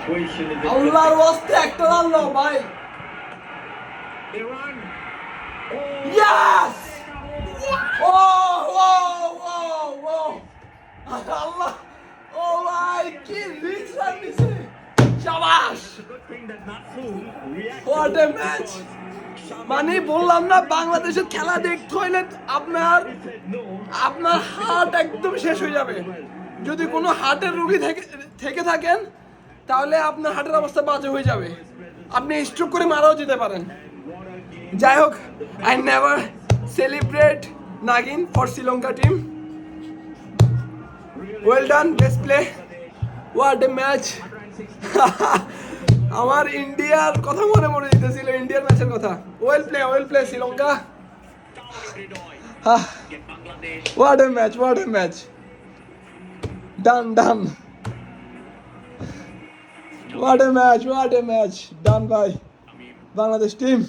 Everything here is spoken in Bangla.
আল্লাহর ওয়াস্তে একটা রান নাও ভাই। ইয়েস! ও ও ও ও আল্লাহ, ও ভাই কি রিচ রান দিছে, শাবাশ, হোয়াট এ ম্যাচ। মানে বললাম না, বাংলাদেশের খেলা দেখতে হইলে আপনার আপনার হার্ট একদম শেষ হয়ে যাবে। যদি কোনো হার্টের রোগী থেকে থাকেন তাহলে আপনার হার্টের অবস্থা বাজে হয়ে যাবে, আপনি স্ট্রোক করে মারাও যেতে পারেন। যাই হোক, I never celebrate Nagin for Sri Lanka team. Well done, let's play. What a match. আমার ইন্ডিয়ার কথা মনে পড়ে যেতেছিল, ইন্ডিয়ার ম্যাচের কথা। Well play Sri Lanka. What a match. Done. What a match, done ভাই, বাংলাদেশ টিম।